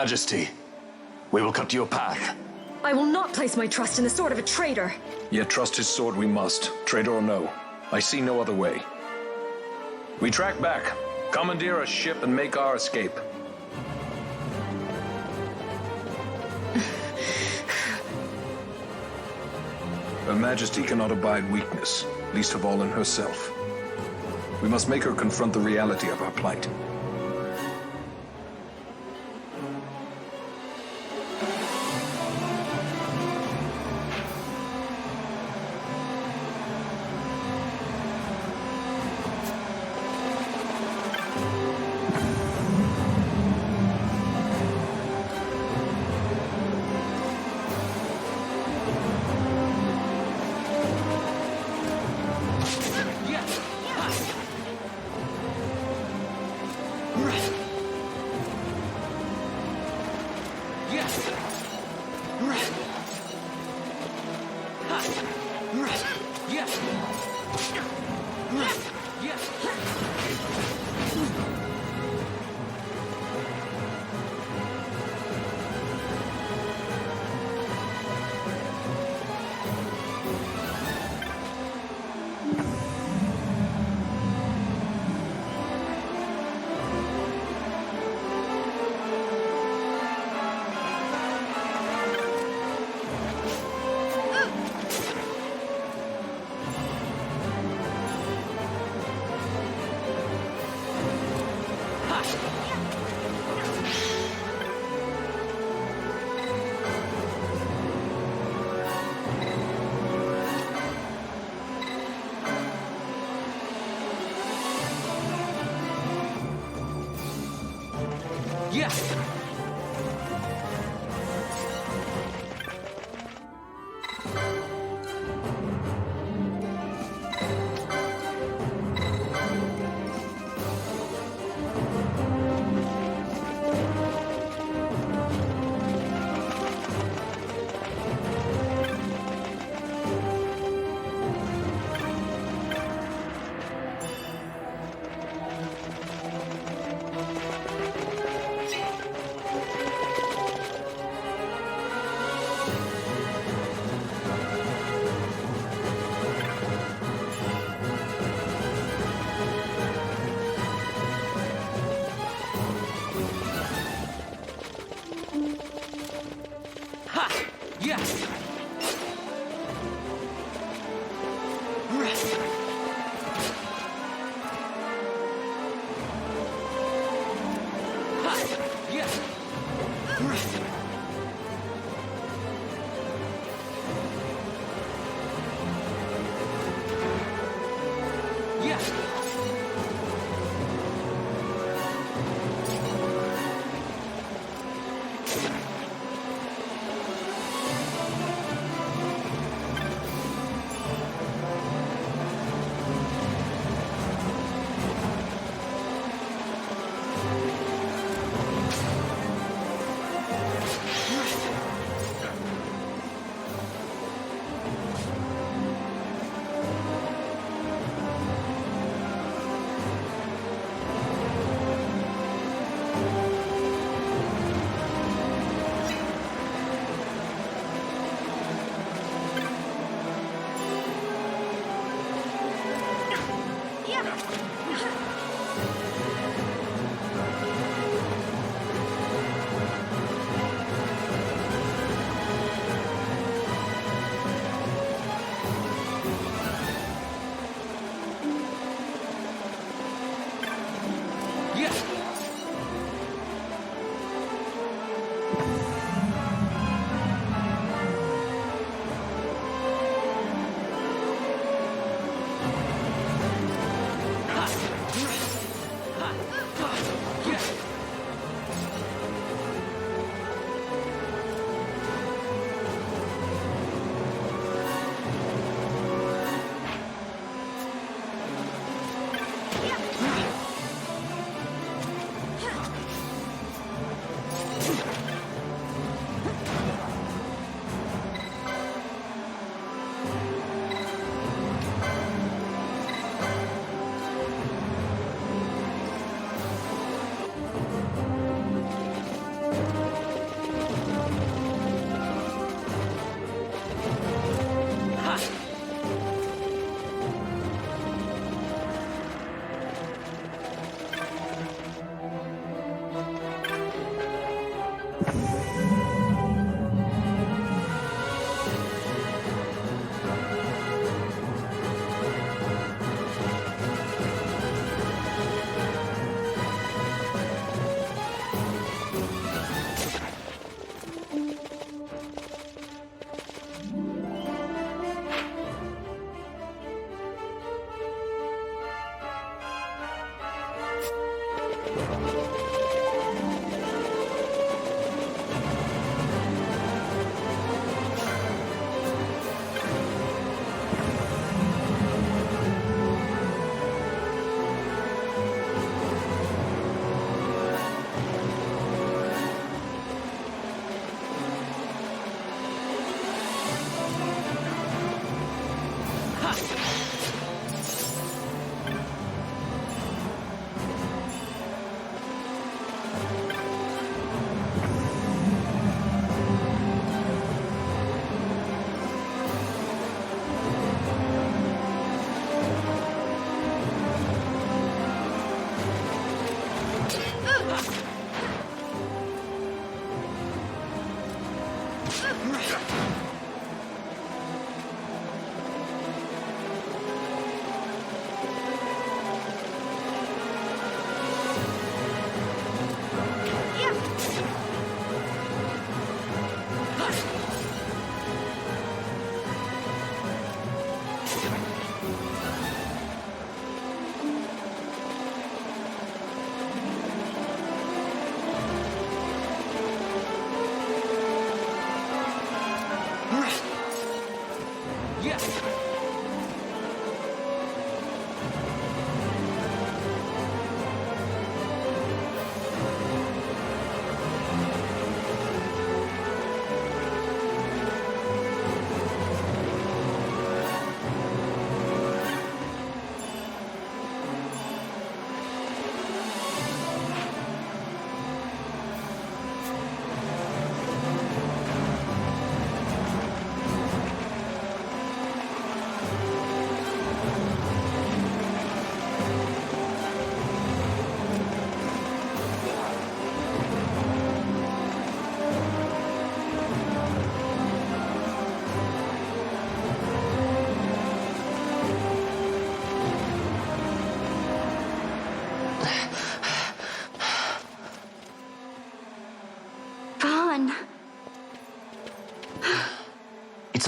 Majesty, we will cut you a path. I will not place my trust in the sword of a traitor. Yet trust his sword we must, traitor or no. I see no other way. We track back, commandeer a ship, and make our escape. Her Majesty cannot abide weakness, least of all in herself. We must make her confront the reality of our plight.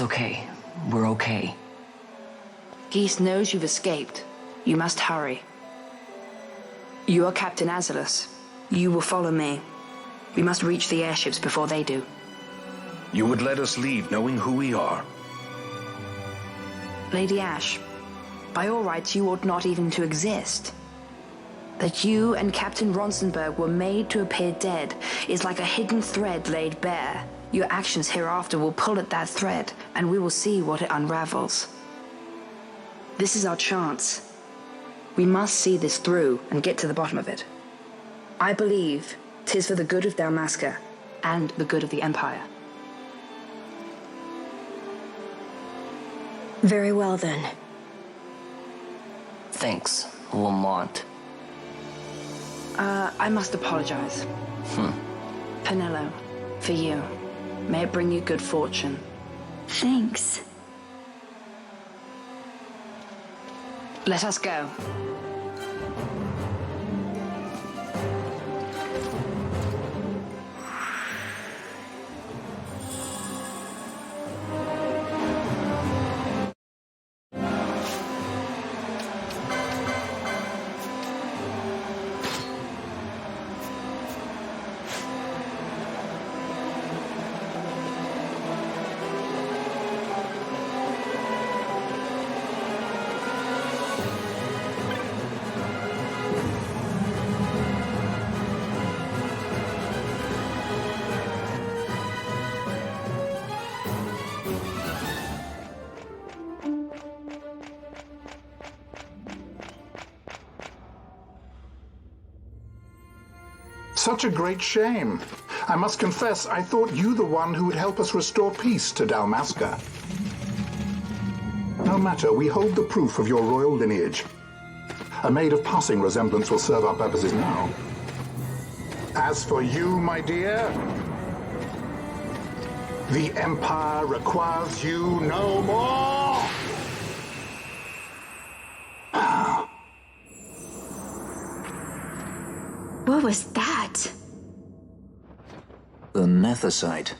It's okay. We're okay. Ghis knows you've escaped. You must hurry. You are Captain Azalus. You will follow me. We must reach the airships before they do. You would let us leave knowing who we are? Lady Ashe, by all rights you ought not even to exist. That you and Captain Ronsenberg were made to appear dead is like a hidden thread laid bare. Your actions hereafter will pull at that thread, and we will see what it unravels. This is our chance. We must see this through and get to the bottom of it. I believe 'tis for the good of Dalmasca and the good of the Empire. Very well, then. Thanks, Lamont. I must apologize. Penelo, for you. May it bring you good fortune. Thanks. Let us go. Such a great shame. I must confess, I thought you the one who would help us restore peace to Dalmasca. No matter, we hold the proof of your royal lineage. A maid of passing resemblance will serve our purposes now. As for you, my dear, the Empire requires you no more! What was that? The Nethicite.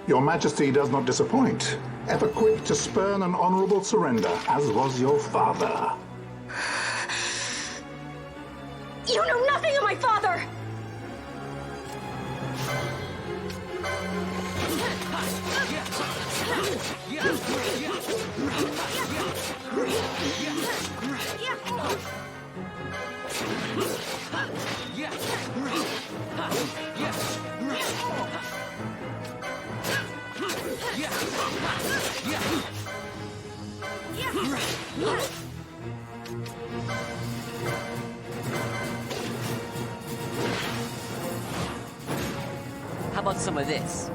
Your Majesty does not disappoint. Ever quick to spurn an honorable surrender, as was your father. You know nothing of my father! How about some of this?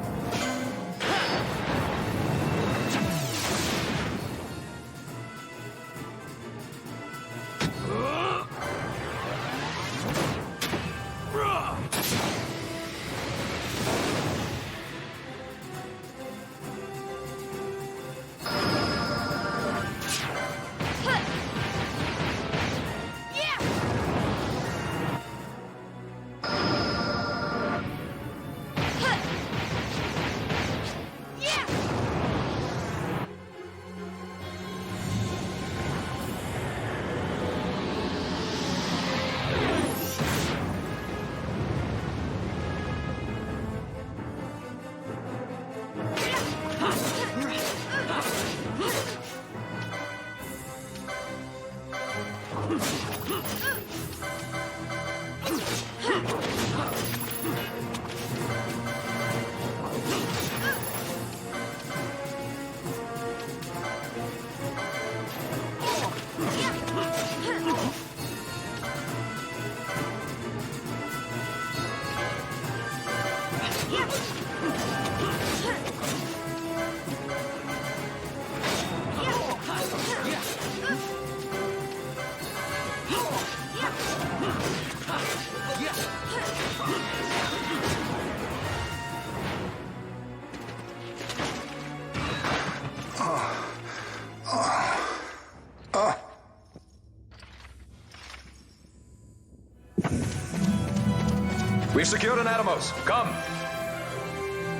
We've secured an Atomos. Come!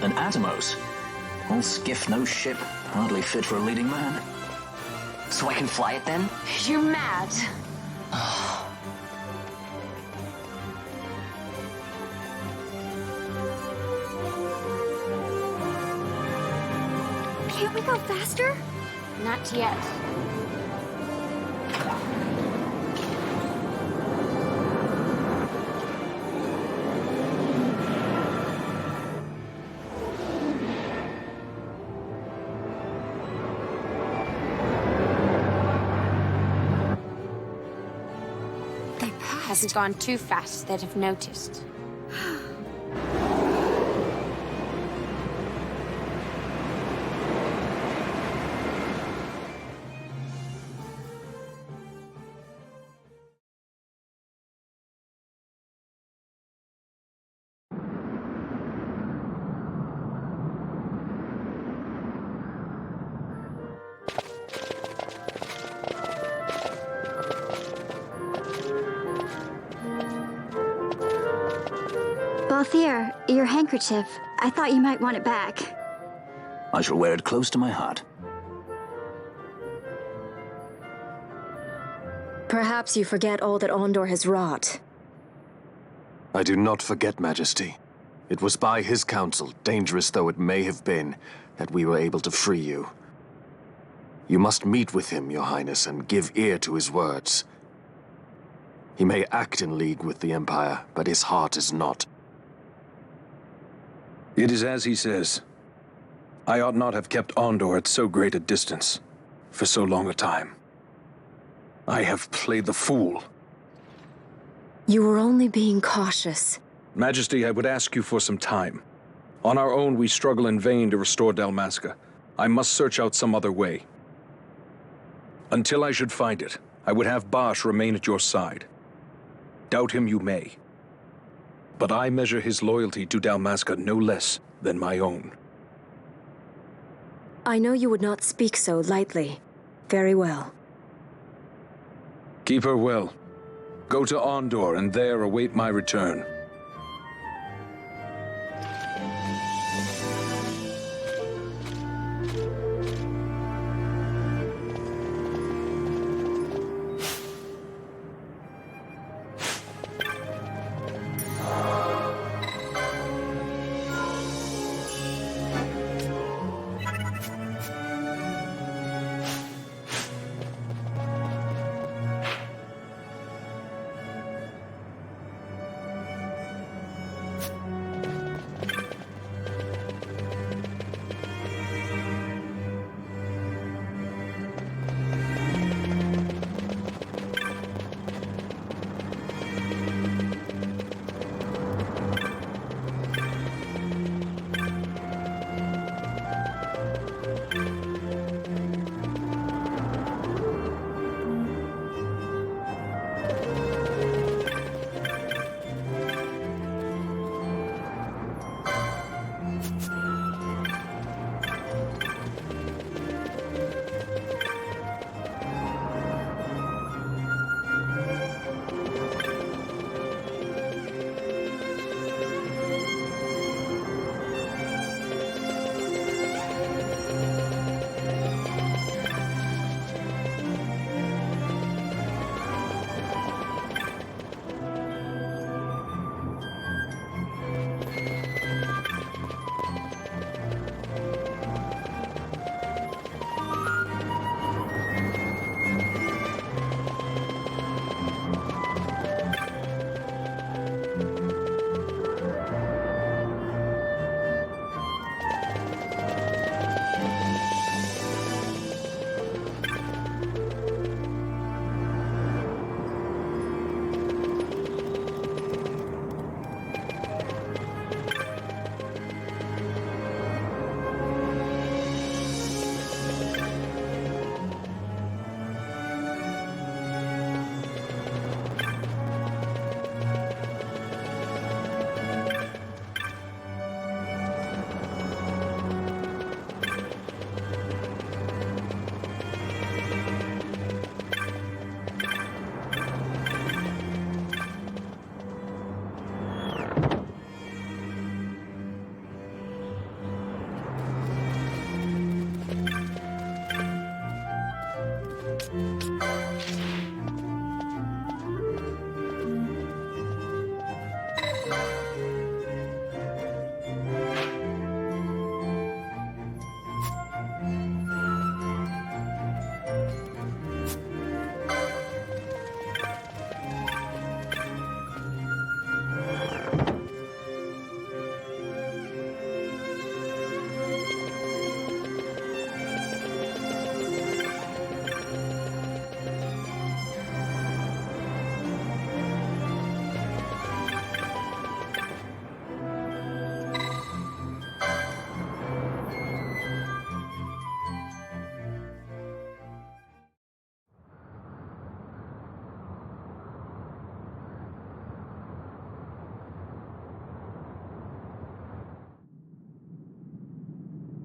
An Atomos? All skiff, no ship. Hardly fit for a leading man. So I can fly it then? You're mad. Can't we go faster? Not yet. Hasn't gone too fast they'd have noticed. Balthier, your handkerchief. I thought you might want it back. I shall wear it close to my heart. Perhaps you forget all that Ondor has wrought. I do not forget, Majesty. It was by his counsel, dangerous though it may have been, that we were able to free you. You must meet with him, Your Highness, and give ear to his words. He may act in league with the Empire, but his heart is not. It is as he says. I ought not have kept Ondor at so great a distance for so long a time. I have played the fool. You were only being cautious. Majesty, I would ask you for some time. On our own, we struggle in vain to restore Dalmasca. I must search out some other way. Until I should find it, I would have Basch remain at your side. Doubt him you may. But I measure his loyalty to Dalmasca no less than my own. I know you would not speak so lightly. Very well. Keep her well. Go to Ondor and there await my return.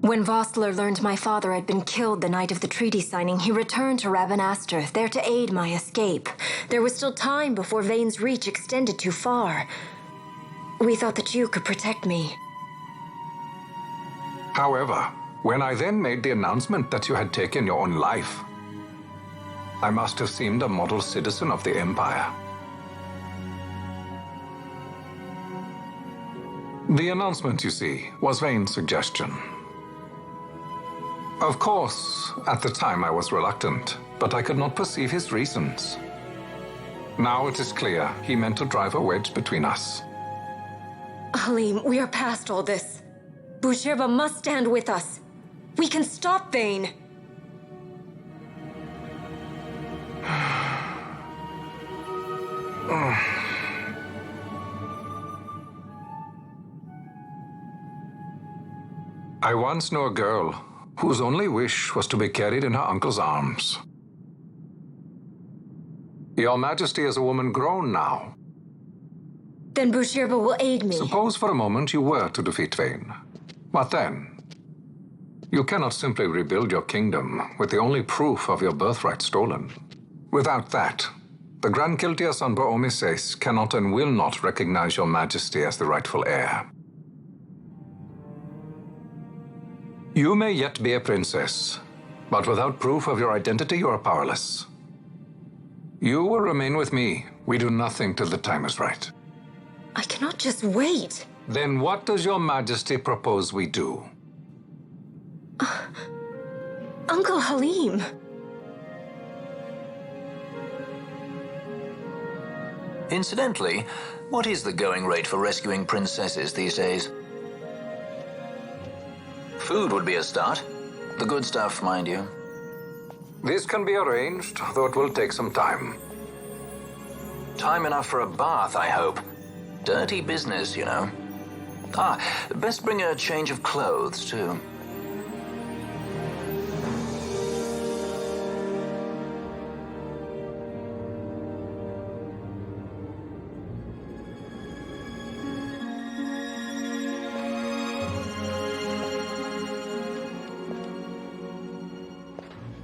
When Vossler learned my father had been killed the night of the treaty signing, he returned to Rabanastre, there to aid my escape. There was still time before Vayne's reach extended too far. We thought that you could protect me. However, when I then made the announcement that you had taken your own life, I must have seemed a model citizen of the Empire. The announcement, you see, was Vayne's suggestion. Of course, at the time I was reluctant, but I could not perceive his reasons. Now it is clear he meant to drive a wedge between us. Halim, we are past all this. Bushirba must stand with us. We can stop Vayne. I once knew a girl whose only wish was to be carried in her uncle's arms. Your Majesty is a woman grown now. Then Bushirba will aid me. Suppose for a moment you were to defeat Vayne. What then? You cannot simply rebuild your kingdom with the only proof of your birthright stolen. Without that, the Grand Kiltias on Boomises cannot and will not recognize your Majesty as the rightful heir. You may yet be a princess, but without proof of your identity, you are powerless. You will remain with me. We do nothing till the time is right. I cannot just wait. Then what does your Majesty propose we do? Uncle Halim. Incidentally, what is the going rate for rescuing princesses these days? Food would be a start. The good stuff, mind you. This can be arranged, though it will take some time. Time enough for a bath, I hope. Dirty business, you know. Best bring a change of clothes, too.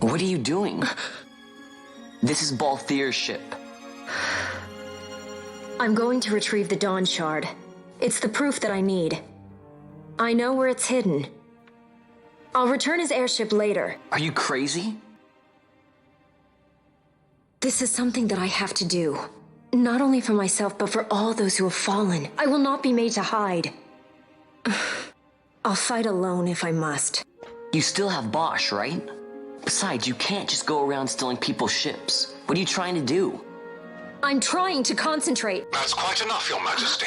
What are you doing? This is Balthier's ship. I'm going to retrieve the Dawn Shard. It's the proof that I need. I know where it's hidden. I'll return his airship later. Are you crazy? This is something that I have to do. Not only for myself, but for all those who have fallen. I will not be made to hide. I'll fight alone if I must. You still have Basch, right? Besides, you can't just go around stealing people's ships. What are you trying to do? I'm trying to concentrate. That's quite enough, Your Majesty.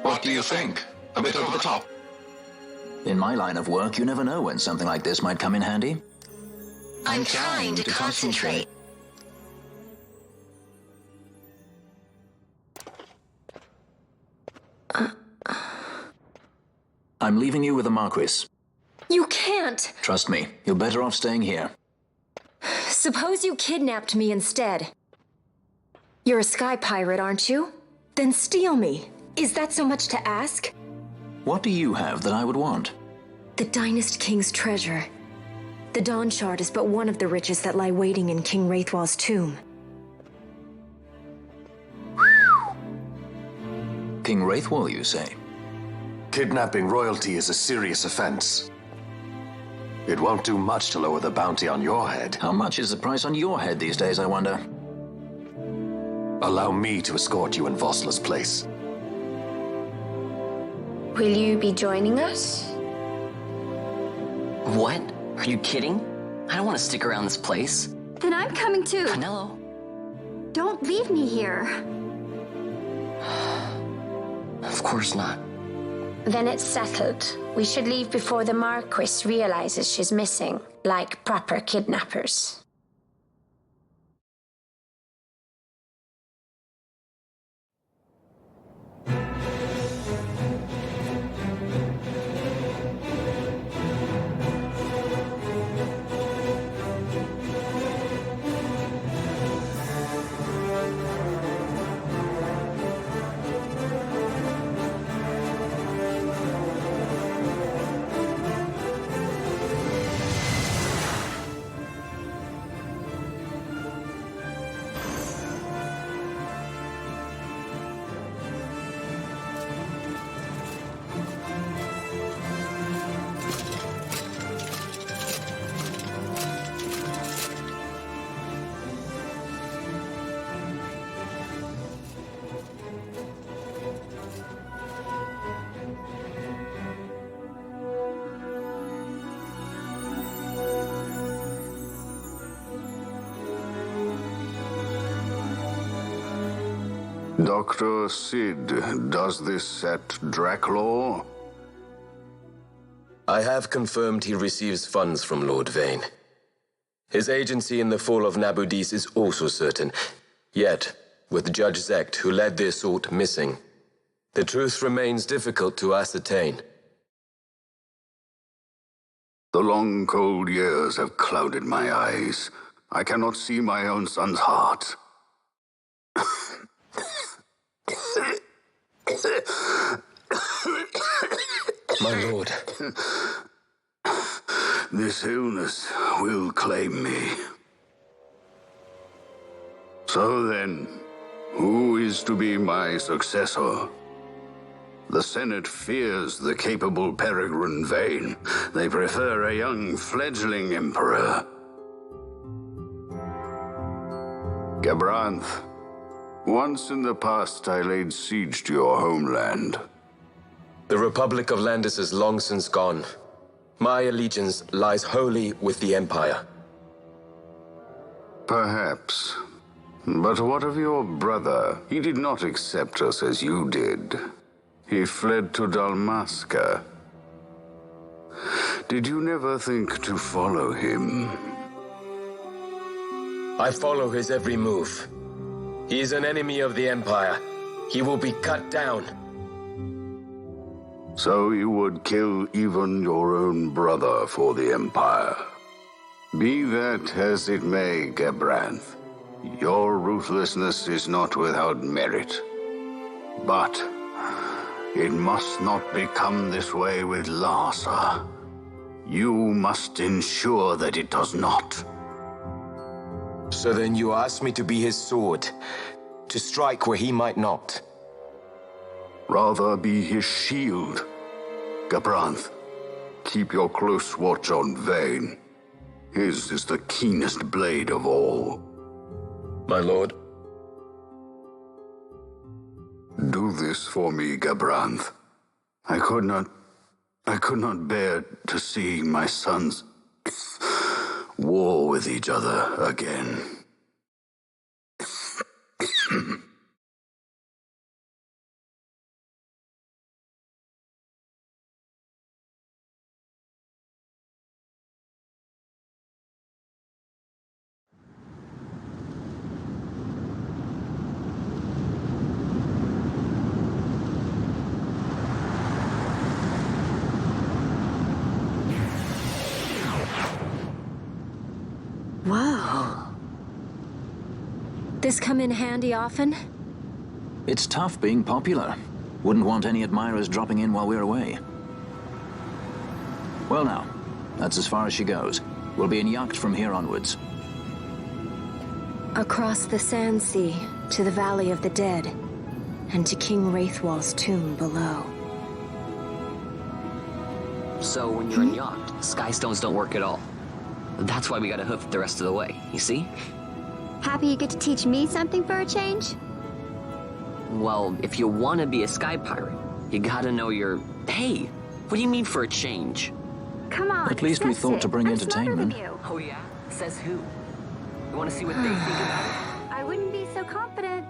What do you think? A bit over the top? In my line of work, you never know when something like this might come in handy. I'm trying to concentrate. I'm leaving you with the Marquis. You can't! Trust me, you're better off staying here. Suppose you kidnapped me instead. You're a sky pirate, aren't you? Then steal me. Is that so much to ask? What do you have that I would want? The Dynast King's treasure. The Dawn Shard is but one of the riches that lie waiting in King Raithwall's tomb. King Raithwall, you say? Kidnapping royalty is a serious offense. It won't do much to lower the bounty on your head. How much is the price on your head these days, I wonder? Allow me to escort you in Vossler's place. Will you be joining us? What? Are you kidding? I don't want to stick around this place. Then I'm coming too. Canelo. Don't leave me here. Of course not. Then it's settled. We should leave before the Marquis realizes she's missing, like proper kidnappers. Dr. Sid, does this set Draclaw? I have confirmed he receives funds from Lord Vayne. His agency in the fall of Nabudis is also certain. Yet, with Judge Ghis, who led the assault, missing, the truth remains difficult to ascertain. The long, cold years have clouded my eyes. I cannot see my own son's heart. My lord. This illness will claim me. So then, who is to be my successor? The Senate fears the capable peregrine Vayne. They prefer a young fledgling emperor. Gabranth, once in the past I laid siege to your homeland. The Republic of Landis is long since gone. My allegiance lies wholly with the Empire. Perhaps. But what of your brother? He did not accept us as you did. He fled to Dalmasca. Did you never think to follow him? I follow his every move. He is an enemy of the Empire. He will be cut down. So you would kill even your own brother for the Empire. Be that as it may, Gabranth, your ruthlessness is not without merit. But it must not become this way with Larsa. You must ensure that it does not. So then you ask me to be his sword, to strike where he might not. Rather be his shield. Gabranth, keep your close watch on Vayne. His is the keenest blade of all. My lord. Do this for me, Gabranth. I could not bear to see my sons war with each other again. Whoa. This come in handy often? It's tough being popular. Wouldn't want any admirers dropping in while we're away. Well now, that's as far as she goes. We'll be in yacht from here onwards. Across the Sand Sea, to the Valley of the Dead, and to King Raithwall's tomb below. So when you're in yacht, skystones don't work at all. That's why we gotta hoof the rest of the way, you see? Happy you get to teach me something for a change? Well, if you want to be a sky pirate, you gotta know your... Hey, what do you mean for a change? Come on, At least we thought to bring entertainment. Oh yeah? Says who? You want to see what they think about it? I wouldn't be so confident.